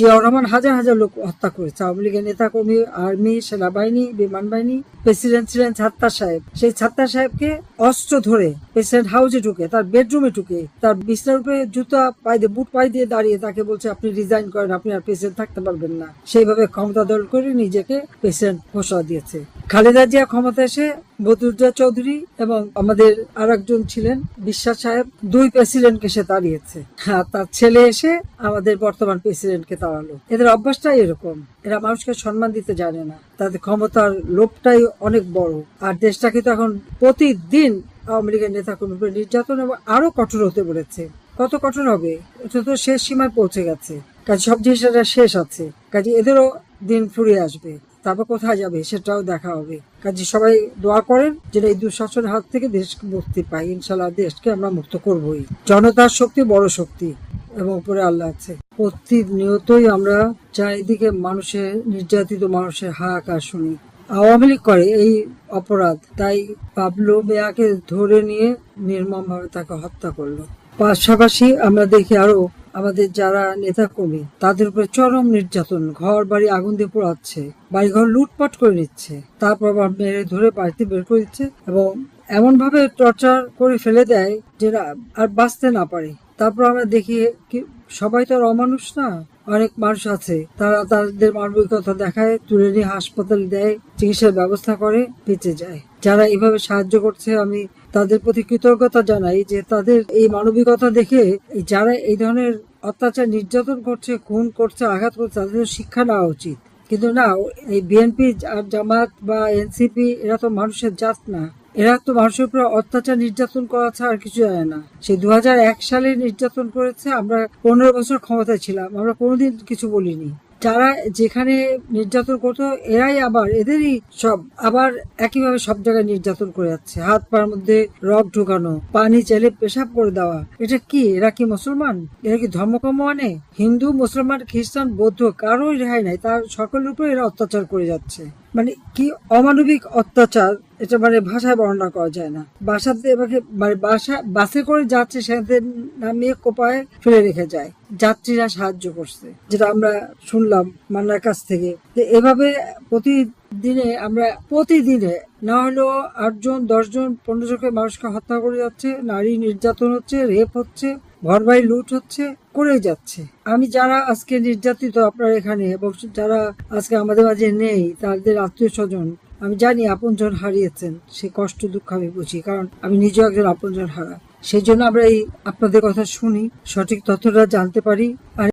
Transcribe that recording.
জিয়াউর রহমান হাজার হাজার লোক হত্যা করেছে, আওয়ামী লীগের নেতা কর্মী, আর্মি, সেনাবাহিনী, বিমান বাহিনী। প্রেসিডেন্ট ছিলেন ছাত্তার সাহেব, সেই ছাত্তার সাহেবকে অস্ত্র ধরে প্রেসিডেন্ট হাউসে ঢুকে, তার বেডরুমে ঢুকে, তার বিছনার উপরে জুতা পায়ে দিয়ে, বুট পায়ে দিয়ে দাঁড়িয়ে তাকে বলছে আপনি রিজাইন করেন, আপনি আর প্রেসিডেন্ট থাকতে পারবেন না। সেইভাবে ক্ষমতা দল করে নিজেকে প্রেসিডেন্ট ঘোষণা দিয়েছে। খালেদা জিয়া ক্ষমতা এসে বদরুদ্দোজা চৌধুরী এবং আমাদের আর একজন ছিলেন বিশ্বাস সাহেব, দুই প্রেসিডেন্টকে সে তাড়িয়েছে। হ্যাঁ, তার ছেলে এসে আমাদের বর্তমান প্রেসিডেন্টকে তাড়ালো। এদের অভ্যাসটাই এরকম, এরা মানুষকে সম্মান দিতে জানে না, তাদের ক্ষমতার লোভটাই অনেক বড়। আর দেশটাকে তো এখন প্রতিদিন আওয়ামী লীগের নেতা কর্মীর উপর নির্যাতন এবং আরো কঠোর হতে বলেছে। কত কঠোর হবে, এটা তো শেষ সীমায় পৌঁছে গেছে। কাজে সব জিনিসটা শেষ আছে, কাজে এদেরও দিন ফুরিয়ে আসবে, তারপর কোথায় যাবে সেটাও দেখা হবে। কাজে সবাই দোয়া করেন যেন এই দুঃশাসনের হাত থেকে দেশ মুক্তি পাই। ইনশাল্লাহ দেশকে আমরা মুক্ত করবই। জনতার শক্তি বড় শক্তি এবং উপরে আল্লাহ আছে। প্রতিনিয়তই আমরা চারিদিকে মানুষের, নির্যাতিত মানুষের হাহাকার শুনি। আওয়ামী লীগ করে এই অপরাধ, তাই পাবলো মিয়াকে ধরে নিয়ে নির্মমভাবে তাকে হত্যা করলো। পাশাপাশি আমরা দেখি আরো আমাদের যারা নেতা কর্মী, তাদের উপরে চরম নির্যাতন, ঘর বাড়ি আগুন দিয়ে পোড়াচ্ছে, বাড়িঘর লুটপাট করে নিচ্ছে, তারপর আবার মেরে ধরে বাড়িতে বের করে দিচ্ছে এবং এমন ভাবে টর্চার করে ফেলে দেয় যে আর বাঁচতে না পারে। তারপর আমরা দেখি কি সবাই তো আর অমানুষ না, অনেক মানুষ আছে তারা তাদের মানবিকতা দেখায়, তুলে নিয়ে হাসপাতালে দেয়, চিকিৎসার ব্যবস্থা করে, বেঁচে যায়। যারা এভাবে সাহায্য করছে আমি তাদের প্রতি কৃতজ্ঞতা জানাই যে তাদের এই মানবিকতা দেখে যারা এই ধরনের অত্যাচার, নির্যাতন করছে, খুন করছে, আঘাত করছে, তাদের শিক্ষা নেওয়া উচিত। কিন্তু না, এই বিএনপি আর জামাত বা এনসিপি এরা তো মানুষের জাত না, এরা তো মানুষের উপর অত্যাচার নির্যাতন করা ছাড়া আর কিছু জানে না। সেই 2001 সালে নির্যাতন করেছে, আমরা 15 বছর ক্ষমতায় ছিলাম, আমরা কোনোদিন কিছু বলিনি। যারা যেখানে নির্যাতন করতো এরাই আবার এদেরই সব আবার একইভাবে সব জায়গায় নির্যাতন করে যাচ্ছে। হাত পার মধ্যে রক ঢুকানো, পানি চাইলে পেশাব করে দেওয়া, এটা কি? এরা কি মুসলমান? এরা কি ধর্মকর্ম মানে? হিন্দু, মুসলমান, খ্রিস্টান, বৌদ্ধ কারোই রেহাই নাই, তার সকলের উপর এরা অত্যাচার করে যাচ্ছে। মানে কি অমানবিক অত্যাচার, এটা মানে ভাষায় বর্ণনা করা যায় না। বাসাতে মানে বাসে করে যাচ্ছে, সেখানে নামিয়ে কোপায় ফেলে রেখে যায়, যাত্রীরা সাহায্য করছে, যেটা আমরা শুনলাম মান্নার কাছ থেকে। এভাবে প্রতিদিনে না হলেও 8 জন, 10 জন, 15 জনকে মানুষকে হত্যা করে যাচ্ছে, নারী নির্যাতন হচ্ছে, রেপ হচ্ছে, ঘর বাড়ি লুট হচ্ছে, করেই যাচ্ছে। আমি যারা আজকে নির্যাতিত আপনার এখানে এবং যারা আজকে আমাদের মাঝে নেই, তাদের আত্মীয় স্বজন, আমি জানি আপনজন হারিয়েছেন, সে কষ্ট দুঃখ আমি বুঝি, কারণ আমি নিজেও একজন আপনজন হারা। সেই জন্য আমরা এই আপনাদের কথা শুনি, সঠিক তথ্যটা জানতে পারি। আর